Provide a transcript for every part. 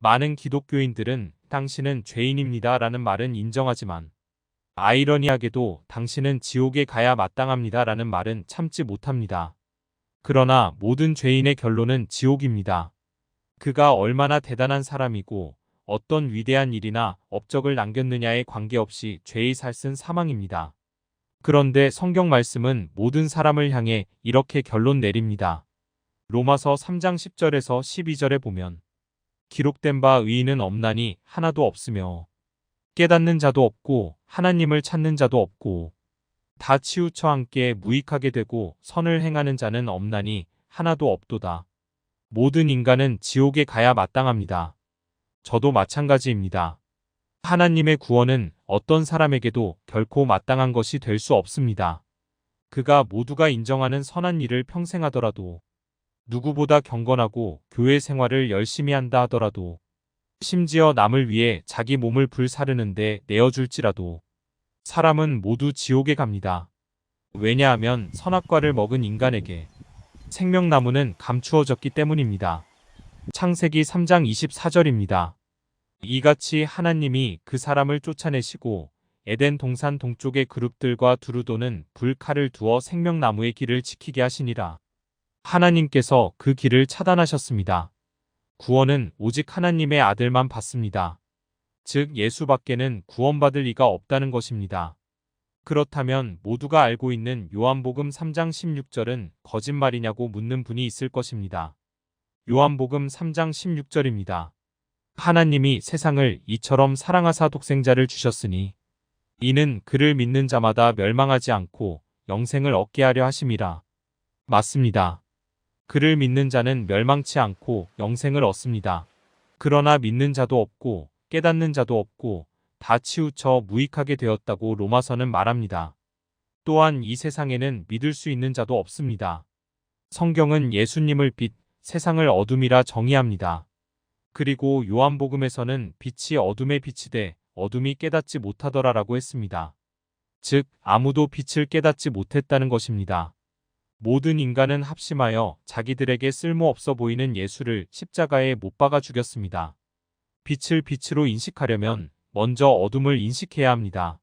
많은 기독교인들은 당신은 죄인입니다 라는 말은 인정하지만 아이러니하게도 당신은 지옥에 가야 마땅합니다 라는 말은 참지 못합니다. 그러나 모든 죄인의 결론은 지옥입니다. 그가 얼마나 대단한 사람이고 어떤 위대한 일이나 업적을 남겼느냐에 관계없이 죄의 살쓴 사망입니다. 그런데 성경 말씀은 모든 사람을 향해 이렇게 결론 내립니다. 로마서 3장 10절에서 12절에 보면 기록된 바 의인은 없나니 하나도 없으며 깨닫는 자도 없고 하나님을 찾는 자도 없고 다 치우쳐 함께 무익하게 되고 선을 행하는 자는 없나니 하나도 없도다. 모든 인간은 지옥에 가야 마땅합니다. 저도 마찬가지입니다. 하나님의 구원은 어떤 사람에게도 결코 마땅한 것이 될 수 없습니다. 그가 모두가 인정하는 선한 일을 평생 하더라도, 누구보다 경건하고 교회 생활을 열심히 한다 하더라도, 심지어 남을 위해 자기 몸을 불사르는데 내어줄지라도 사람은 모두 지옥에 갑니다. 왜냐하면 선악과를 먹은 인간에게 생명나무는 감추어졌기 때문입니다. 창세기 3장 24절입니다. 이같이 하나님이 그 사람을 쫓아내시고 에덴 동산 동쪽의 그룹들과 두루도는 불칼을 두어 생명나무의 길을 지키게 하시니라. 하나님께서 그 길을 차단하셨습니다. 구원은 오직 하나님의 아들만 받습니다. 즉 예수밖에는 구원받을 이가 없다는 것입니다. 그렇다면 모두가 알고 있는 요한복음 3장 16절은 거짓말이냐고 묻는 분이 있을 것입니다. 요한복음 3장 16절입니다. 하나님이 세상을 이처럼 사랑하사 독생자를 주셨으니 이는 그를 믿는 자마다 멸망하지 않고 영생을 얻게 하려 하심이라. 맞습니다. 그를 믿는 자는 멸망치 않고 영생을 얻습니다. 그러나 믿는 자도 없고 깨닫는 자도 없고 다 치우쳐 무익하게 되었다고 로마서는 말합니다. 또한 이 세상에는 믿을 수 있는 자도 없습니다. 성경은 예수님을 빛, 세상을 어둠이라 정의합니다. 그리고 요한복음에서는 빛이 어둠에 비치되 어둠이 깨닫지 못하더라라고 했습니다. 즉 아무도 빛을 깨닫지 못했다는 것입니다. 모든 인간은 합심하여 자기들에게 쓸모없어 보이는 예수를 십자가에 못 박아 죽였습니다. 빛을 빛으로 인식하려면 먼저 어둠을 인식해야 합니다.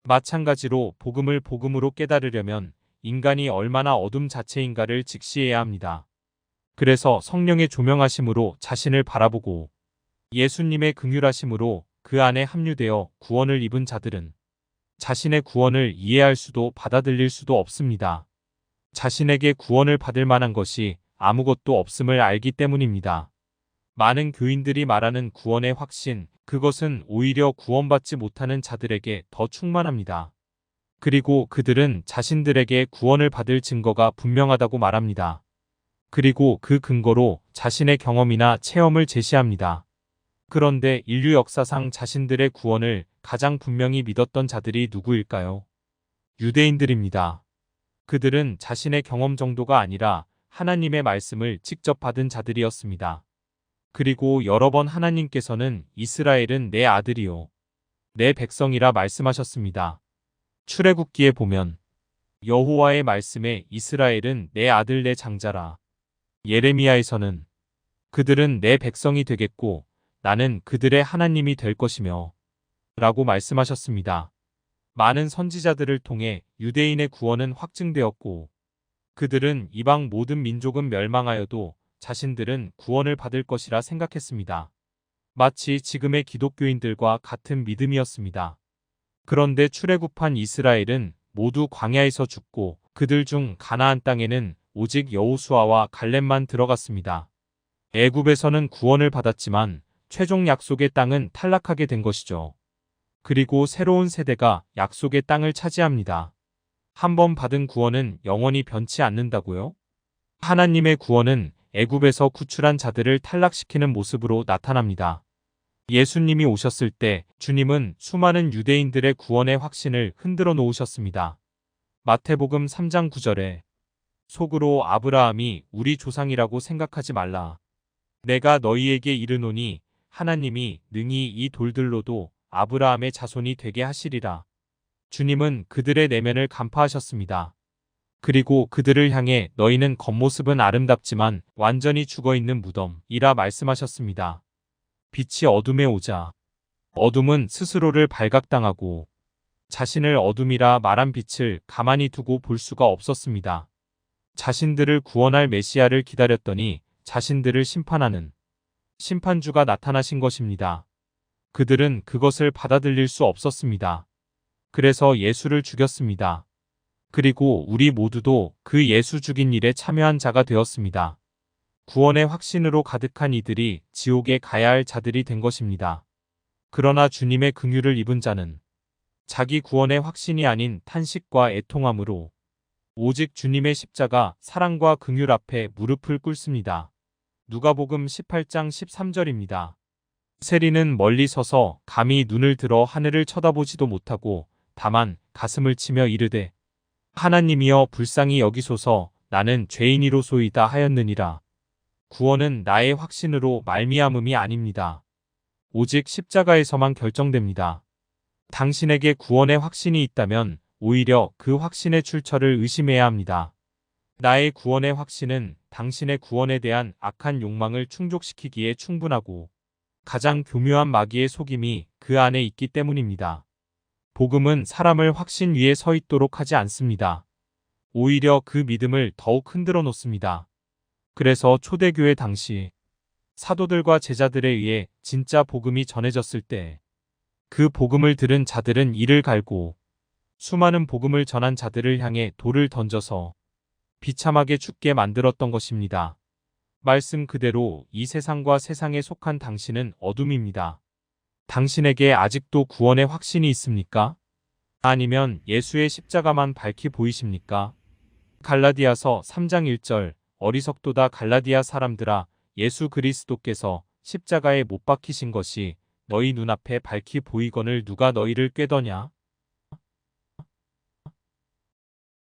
마찬가지로 복음을 복음으로 깨달으려면 인간이 얼마나 어둠 자체인가를 직시해야 합니다. 그래서 성령의 조명하심으로 자신을 바라보고 예수님의 긍휼하심으로 그 안에 합류되어 구원을 입은 자들은 자신의 구원을 이해할 수도 받아들일 수도 없습니다. 자신에게 구원을 받을 만한 것이 아무것도 없음을 알기 때문입니다. 많은 교인들이 말하는 구원의 확신, 그것은 오히려 구원받지 못하는 자들에게 더 충만합니다. 그리고 그들은 자신들에게 구원을 받을 증거가 분명하다고 말합니다. 그리고 그 근거로 자신의 경험이나 체험을 제시합니다. 그런데 인류 역사상 자신들의 구원을 가장 분명히 믿었던 자들이 누구일까요? 유대인들입니다. 그들은 자신의 경험 정도가 아니라 하나님의 말씀을 직접 받은 자들이었습니다. 그리고 여러 번 하나님께서는 이스라엘은 내 아들이요 내 백성이라 말씀하셨습니다. 출애굽기에 보면 여호와의 말씀에 이스라엘은 내 아들 내 장자라. 예레미야에서는 그들은 내 백성이 되겠고 나는 그들의 하나님이 될 것이며 라고 말씀하셨습니다. 많은 선지자들을 통해 유대인의 구원은 확증되었고 그들은 이방 모든 민족은 멸망하여도 자신들은 구원을 받을 것이라 생각했습니다. 마치 지금의 기독교인들과 같은 믿음이었습니다. 그런데 출애굽한 이스라엘은 모두 광야에서 죽고 그들 중 가나안 땅에는 오직 여호수아와 갈렙만 들어갔습니다. 애굽에서는 구원을 받았지만 최종 약속의 땅은 탈락하게 된 것이죠. 그리고 새로운 세대가 약속의 땅을 차지합니다. 한 번 받은 구원은 영원히 변치 않는다고요? 하나님의 구원은 애굽에서 구출한 자들을 탈락시키는 모습으로 나타납니다. 예수님이 오셨을 때 주님은 수많은 유대인들의 구원의 확신을 흔들어 놓으셨습니다. 마태복음 3장 9절에 속으로 아브라함이 우리 조상이라고 생각하지 말라. 내가 너희에게 이르노니 하나님이 능히 이 돌들로도 아브라함의 자손이 되게 하시리라. 주님은 그들의 내면을 간파하셨습니다. 그리고 그들을 향해 너희는 겉모습은 아름답지만 완전히 죽어있는 무덤이라 말씀하셨습니다. 빛이 어둠에 오자 어둠은 스스로를 발각당하고 자신을 어둠이라 말한 빛을 가만히 두고 볼 수가 없었습니다. 자신들을 구원할 메시아를 기다렸더니 자신들을 심판하는 심판주가 나타나신 것입니다. 그들은 그것을 받아들일 수 없었습니다. 그래서 예수를 죽였습니다. 그리고 우리 모두도 그 예수 죽인 일에 참여한 자가 되었습니다. 구원의 확신으로 가득한 이들이 지옥에 가야 할 자들이 된 것입니다. 그러나 주님의 긍휼을 입은 자는 자기 구원의 확신이 아닌 탄식과 애통함으로 오직 주님의 십자가 사랑과 긍휼 앞에 무릎을 꿇습니다. 누가복음 18장 13절입니다. 세리는 멀리 서서 감히 눈을 들어 하늘을 쳐다보지도 못하고 다만 가슴을 치며 이르되 하나님이여 불쌍히 여기소서 나는 죄인이로소이다 하였느니라. 구원은 나의 확신으로 말미암음이 아닙니다. 오직 십자가에서만 결정됩니다. 당신에게 구원의 확신이 있다면 오히려 그 확신의 출처를 의심해야 합니다. 나의 구원의 확신은 당신의 구원에 대한 악한 욕망을 충족시키기에 충분하고 가장 교묘한 마귀의 속임이 그 안에 있기 때문입니다. 복음은 사람을 확신 위에 서 있도록 하지 않습니다. 오히려 그 믿음을 더욱 흔들어 놓습니다. 그래서 초대교회 당시 사도들과 제자들에 의해 진짜 복음이 전해졌을 때 그 복음을 들은 자들은 이를 갈고 수많은 복음을 전한 자들을 향해 돌을 던져서 비참하게 죽게 만들었던 것입니다. 말씀 그대로 이 세상과 세상에 속한 당신은 어둠입니다. 당신에게 아직도 구원의 확신이 있습니까? 아니면 예수의 십자가만 밝히 보이십니까? 갈라디아서 3장 1절 어리석도다 갈라디아 사람들아 예수 그리스도께서 십자가에 못 박히신 것이 너희 눈앞에 밝히 보이거늘 누가 너희를 꾀더냐?